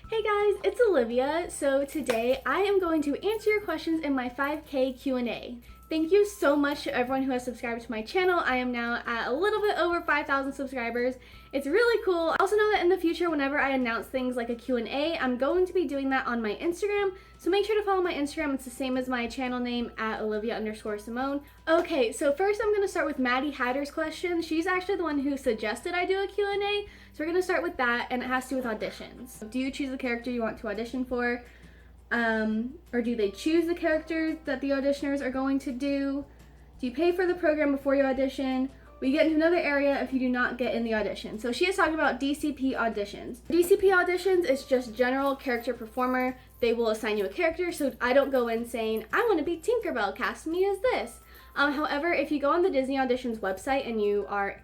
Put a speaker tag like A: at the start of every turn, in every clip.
A: Hey guys, it's Olivia. So today I am going to answer your questions in my 5K Q&A. Thank you so much to everyone who has subscribed to my channel. I am now at a little bit over 5,000 subscribers. It's really cool. I also know that in the future, whenever I announce things like a Q&A, I'm going to be doing that on my Instagram. So make sure to follow my Instagram. It's the same as my channel name at Olivia_Simone. Okay, so first I'm going to start with Maddie Hatter's question. She's actually the one who suggested I do a Q&A. So we're going to start with that, and it has to do with auditions. Do you choose the character you want to audition for? Or do they choose the character that the auditioners are going to do? Do you pay for the program before you audition? We get into another area if you do not get in the audition. So she is talking about DCP auditions. DCP auditions is just general character performer. They will assign you a character, so I don't go in saying, I want to be Tinkerbell, cast me as this. However, if you go on the Disney Auditions website and you are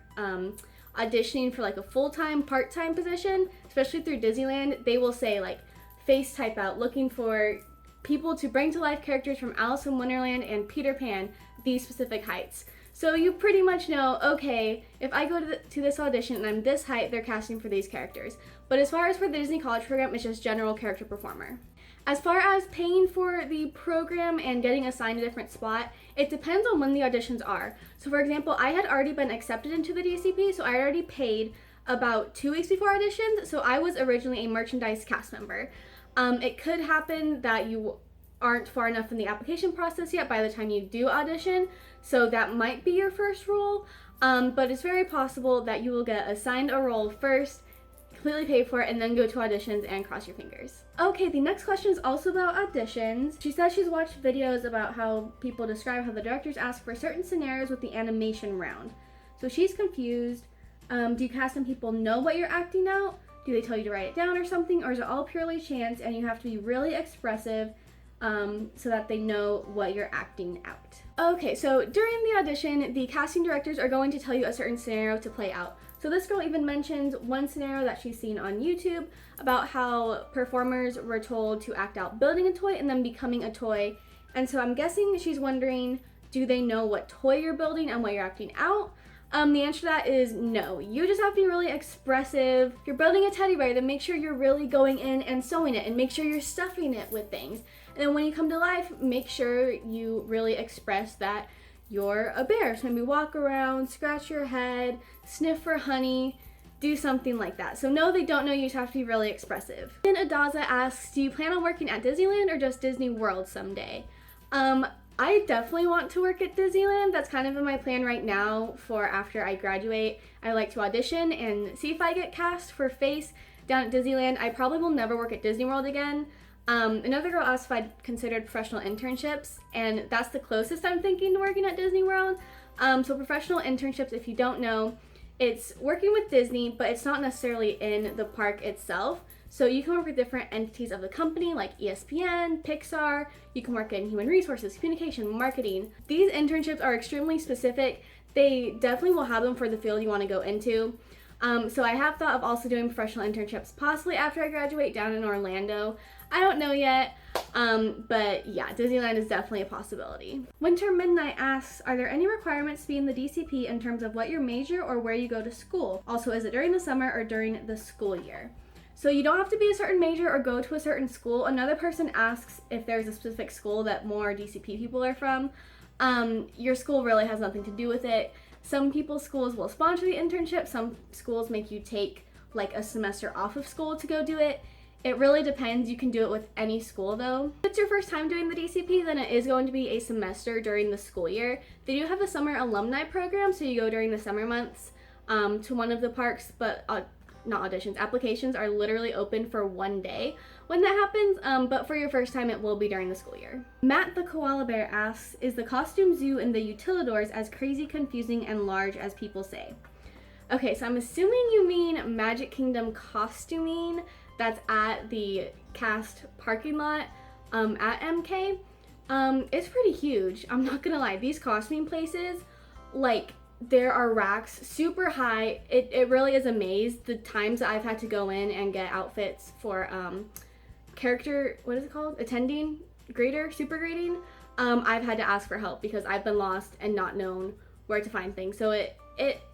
A: auditioning for like a full-time, part-time position, especially through Disneyland, they will say like, face type out, looking for people to bring to life characters from Alice in Wonderland and Peter Pan, these specific heights. So you pretty much know, okay, if I go to this audition and I'm this height, they're casting for these characters. But as far as for the Disney College program, it's just general character performer. As far as paying for the program and getting assigned a different spot, it depends on when the auditions are. So for example, I had already been accepted into the DCP, so I already paid about 2 weeks before auditions, so I was originally a merchandise cast member. It could happen that you aren't far enough in the application process yet by the time you do audition, so that might be your first role, but it's very possible that you will get assigned a role first, completely pay for it, and then go to auditions and cross your fingers. Okay, the next question is also about auditions. She says she's watched videos about how people describe how the directors ask for certain scenarios with the animation round. So she's confused. Do you cast and people know what you're acting out? Do they tell you to write it down or something? Or is it all purely chance and you have to be really expressive so that they know what you're acting out? Okay, so during the audition, the casting directors are going to tell you a certain scenario to play out. So this girl even mentions one scenario that she's seen on YouTube about how performers were told to act out building a toy and then becoming a toy. And so I'm guessing she's wondering, do they know what toy you're building and what you're acting out? The answer to that is no. You just have to be really expressive. If you're building a teddy bear, then make sure you're really going in and sewing it and make sure you're stuffing it with things. And then when you come to life, make sure you really express that you're a bear. So maybe walk around, scratch your head, sniff for honey, do something like that. So no, they don't know, you just have to be really expressive. Then Adaza asks, do you plan on working at Disneyland or just Disney World someday? I definitely want to work at Disneyland. That's kind of in my plan right now for after I graduate. I like to audition and see if I get cast for Face down at Disneyland. I probably will never work at Disney World again. Another girl asked if I'd considered professional internships, and that's the closest I'm thinking to working at Disney World. So professional internships, if you don't know, it's working with Disney, but it's not necessarily in the park itself. So you can work with different entities of the company like ESPN, Pixar, you can work in human resources, communication, marketing. These internships are extremely specific. They definitely will have them for the field you want to go into. So I have thought of also doing professional internships possibly after I graduate down in Orlando. I don't know yet, but yeah, Disneyland is definitely a possibility. Winter Midnight asks, are there any requirements to be in the DCP in terms of what your major or where you go to school? Also, is it during the summer or during the school year? So you don't have to be a certain major or go to a certain school. Another person asks if there's a specific school that more DCP people are from. Your school really has nothing to do with it. Some people's schools will sponsor the internship. Some schools make you take like a semester off of school to go do it. It really depends. You can do it with any school though. If it's your first time doing the DCP, then it is going to be a semester during the school year. They do have a summer alumni program, so you go during the summer months to one of the parks, but not auditions, applications are literally open for 1 day when that happens, but for your first time it will be during the school year. Matt the Koala Bear asks, is the costume zoo in the Utilidors as crazy, confusing, and large as people say? Okay, so I'm assuming you mean Magic Kingdom costuming that's at the cast parking lot at MK. It's pretty huge, I'm not gonna lie. These costuming places, like, there are racks super high. It really is a maze. The times that I've had to go in and get outfits for character, what is it called? Attending, grader, super grading. I've had to ask for help because I've been lost and not known where to find things. So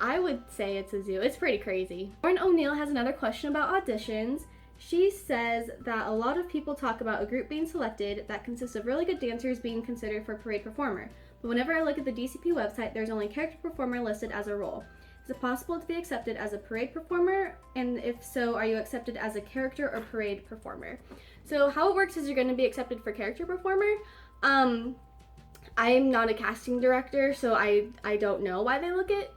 A: I would say it's a zoo. It's pretty crazy. Lauren O'Neill has another question about auditions. She says that a lot of people talk about a group being selected that consists of really good dancers being considered for parade performer. But whenever I look at the DCP website, there's only character performer listed as a role. Is it possible to be accepted as a parade performer? And if so, are you accepted as a character or parade performer? So how it works is you're going to be accepted for character performer. I'm not a casting director, so I don't know why they look at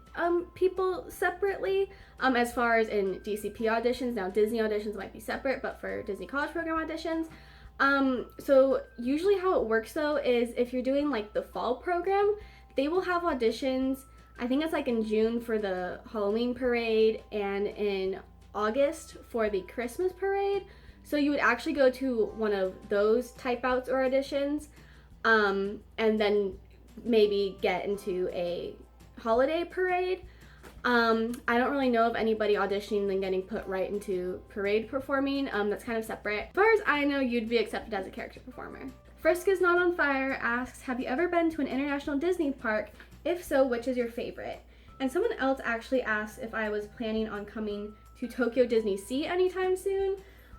A: people separately. As far as in DCP auditions, now Disney auditions might be separate, but for Disney College Program auditions. So usually how it works though is if you're doing like the fall program, they will have auditions. I think it's like in June for the Halloween parade and in August for the Christmas parade. So you would actually go to one of those type outs or auditions, and then maybe get into a holiday parade. I don't really know of anybody auditioning and getting put right into parade performing. That's kind of separate. As far as I know, you'd be accepted as a character performer. Frisk is Not on Fire asks, have you ever been to an international Disney park? If so, which is your favorite? And someone else actually asked if I was planning on coming to Tokyo Disney Sea anytime soon.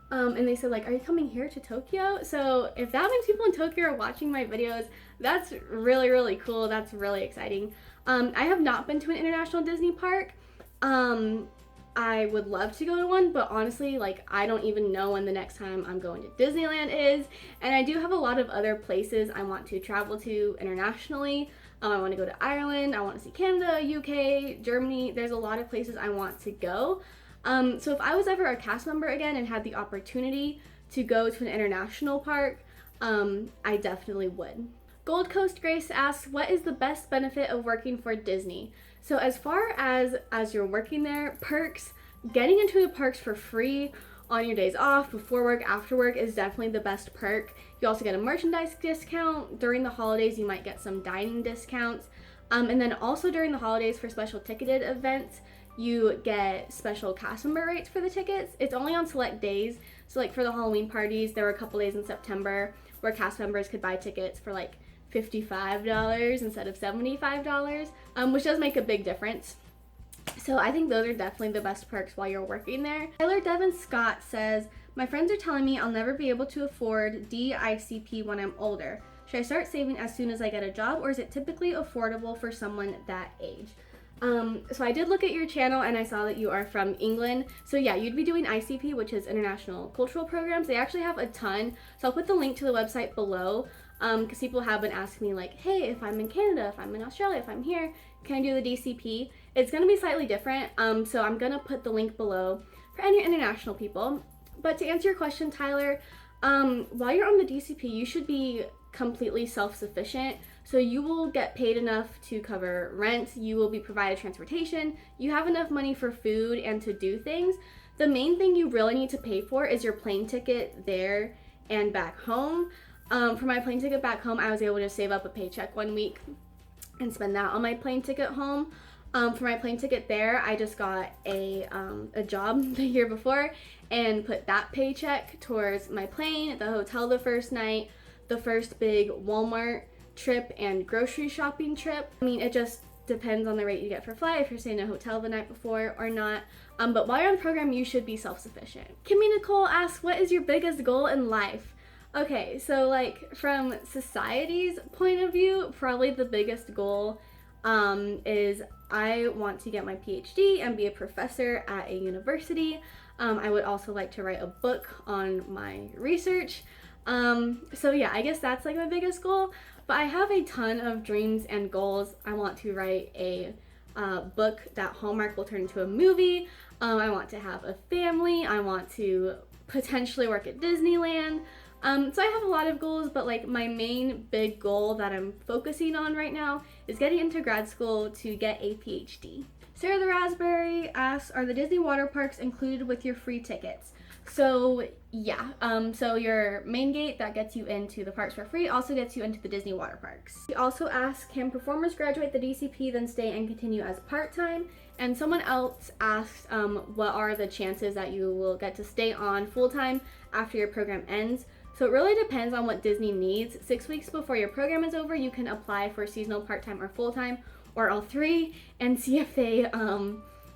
A: And they said, like, are you coming here to Tokyo? So if that means people in Tokyo are watching my videos, that's really, really cool. That's really exciting. I have not been to an international Disney park. I would love to go to one, but honestly, like, I don't even know when the next time I'm going to Disneyland is. And I do have a lot of other places I want to travel to internationally. I want to go to Ireland. I want to see Canada, UK, Germany. There's a lot of places I want to go. So if I was ever a cast member again and had the opportunity to go to an international park, I definitely would. Gold Coast Grace asks, what is the best benefit of working for Disney? So as far as you're working there, perks, getting into the parks for free on your days off, before work, after work is definitely the best perk. You also get a merchandise discount. During the holidays, you might get some dining discounts. And then also during the holidays for special ticketed events, you get special cast member rates for the tickets. It's only on select days. So like for the Halloween parties, there were a couple days in September where cast members could buy tickets for like $55 instead of $75, which does make a big difference. So I think those are definitely the best perks while you're working there. Tyler Devin Scott says, my friends are telling me I'll never be able to afford DICP when I'm older. Should I start saving as soon as I get a job, or is it typically affordable for someone that age? So I did look at your channel and I saw that you are from England. So yeah, you'd be doing ICP, which is International Cultural Programs. They actually have a ton. So I'll put the link to the website below, because people have been asking me like, hey, if I'm in Canada, if I'm in Australia, if I'm here, can I do the DCP? It's going to be slightly different. So I'm going to put the link below for any international people. But to answer your question, Tyler, while you're on the DCP, you should be completely self-sufficient. So you will get paid enough to cover rent, you will be provided transportation, you have enough money for food and to do things. The main thing you really need to pay for is your plane ticket there and back home. For my plane ticket back home, I was able to save up a paycheck 1 week and spend that on my plane ticket home. For my plane ticket there, I just got a job the year before and put that paycheck towards my plane, the hotel the first night, the first big Walmart trip and grocery shopping trip. I mean, it just depends on the rate you get for flight, if you're staying in a hotel the night before or not. But while you're on the program, you should be self-sufficient. Kimmy Nicole asks, what is your biggest goal in life? Okay, so like from society's point of view, probably the biggest goal is I want to get my PhD and be a professor at a university. I would also like to write a book on my research. So yeah, I guess that's like my biggest goal, but I have a ton of dreams and goals. I want to write a book that Hallmark will turn into a movie. I want to have a family. I want to potentially work at Disneyland. So I have a lot of goals, but like my main big goal that I'm focusing on right now is getting into grad school to get a PhD. Sarah the Raspberry asks, are the Disney water parks included with your free tickets? So yeah, so your main gate that gets you into the parks for free also gets you into the Disney water parks. She also asks, can performers graduate the DCP then stay and continue as part-time? And someone else asked, what are the chances that you will get to stay on full-time after your program ends? So it really depends on what Disney needs. 6 weeks before your program is over, you can apply for seasonal, part-time, or full-time, or all three, and see if they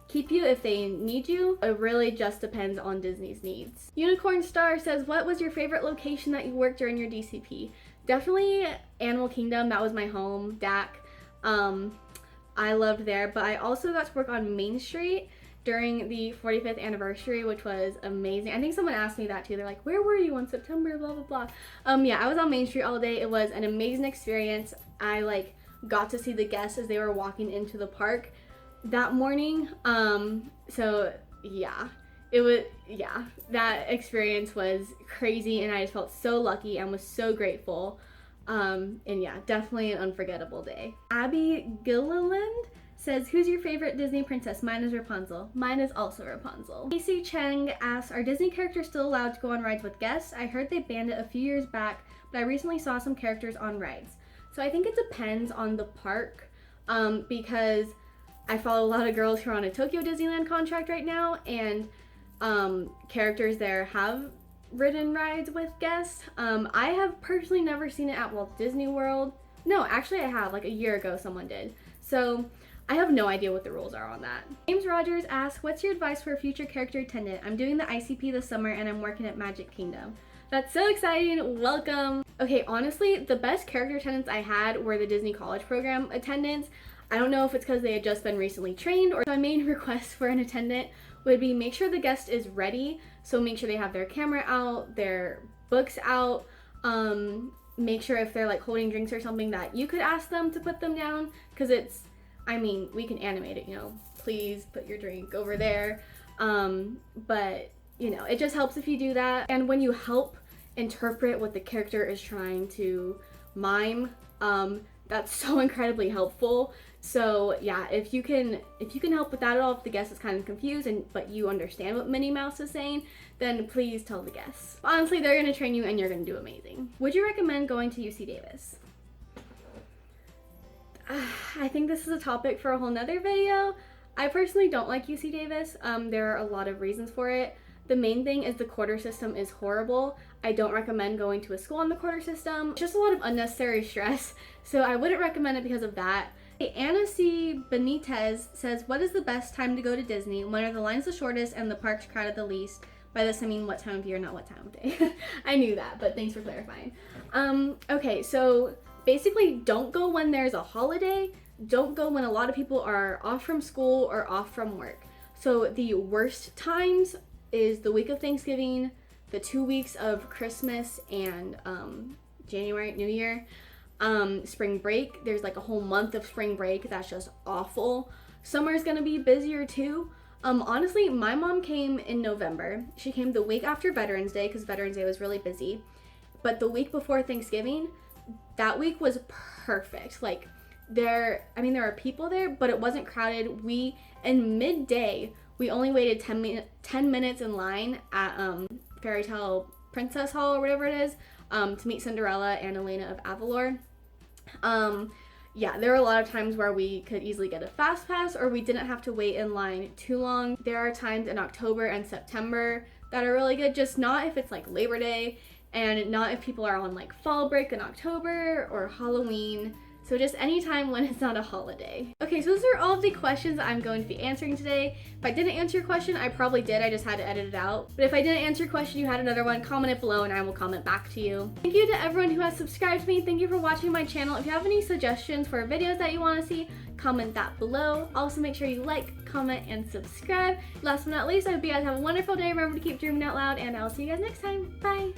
A: keep you if they need you. It really just depends on Disney's needs. Unicorn Star says, what was your favorite location that you worked during your DCP? Definitely Animal Kingdom. That was my home, DAC. I loved there, but I also got to work on Main Street during the 45th anniversary, which was amazing. I think someone asked me that too. They're like, where were you on September, blah, blah, blah. Yeah, I was on Main Street all day. It was an amazing experience. I like got to see the guests as they were walking into the park that morning. So yeah, that experience was crazy, and I just felt so lucky and was so grateful. And yeah, definitely an unforgettable day. Abby Gilliland says, who's your favorite Disney princess? Mine is Rapunzel. Mine is also Rapunzel. Casey Cheng asks, are Disney characters still allowed to go on rides with guests? I heard they banned it a few years back, but I recently saw some characters on rides. So I think it depends on the park, because I follow a lot of girls who are on a Tokyo Disneyland contract right now, and characters there have ridden rides with guests. I have personally never seen it at Walt Disney World. No, actually I have, like a year ago someone did. So I have no idea what the rules are on that. James Rogers asks, what's your advice for a future character attendant? I'm doing the ICP this summer and I'm working at Magic Kingdom. That's so exciting, welcome. Okay, honestly, the best character attendants I had were the Disney College Program attendants. I don't know if it's because they had just been recently trained, or my main request for an attendant would be make sure the guest is ready. So make sure they have their camera out, their books out, make sure if they're like holding drinks or something that you could ask them to put them down, because it's, I mean, we can animate it, you know, please put your drink over there. But you know, it just helps if you do that. And when you help interpret what the character is trying to mime, that's so incredibly helpful. So yeah, if you can help with that at all, if the guest is kind of confused but you understand what Minnie Mouse is saying, then please tell the guests. Honestly, they're gonna train you and you're gonna do amazing. Would you recommend going to UC Davis? I think this is a topic for a whole nother video. I personally don't like UC Davis. There are a lot of reasons for it. The main thing is the quarter system is horrible. I don't recommend going to a school on the quarter system. It's just a lot of unnecessary stress, so I wouldn't recommend it because of that. Anna C. Benitez says, what is the best time to go to Disney? When are the lines the shortest and the parks crowded the least? By this I mean what time of year, not what time of day. I knew that, but thanks for clarifying. Okay, so basically don't go when there's a holiday. Don't go when a lot of people are off from school or off from work. So the worst times is the week of Thanksgiving, the 2 weeks of Christmas and January, New Year. Spring break, there's like a whole month of spring break. That's just awful. Summer's gonna be busier too. Honestly, my mom came in November. She came the week after Veterans Day because Veterans Day was really busy. But the week before Thanksgiving, that week was perfect. Like there are people there, but it wasn't crowded. In midday, we only waited 10 minutes in line at Fairy Tale Princess Hall or whatever it is, to meet Cinderella and Elena of Avalor. Yeah, there were a lot of times where we could easily get a fast pass or we didn't have to wait in line too long. There are times in October and September that are really good, just not if it's like Labor Day and not if people are on like fall break in October or Halloween. So just anytime when it's not a holiday. Okay, so those are all of the questions that I'm going to be answering today. If I didn't answer your question, I probably did. I just had to edit it out. But if I didn't answer your question, you had another one, comment it below and I will comment back to you. Thank you to everyone who has subscribed to me. Thank you for watching my channel. If you have any suggestions for videos that you want to see, comment that below. Also make sure you like, comment, and subscribe. Last but not least, I hope you guys have a wonderful day. Remember to keep dreaming out loud and I'll see you guys next time. Bye.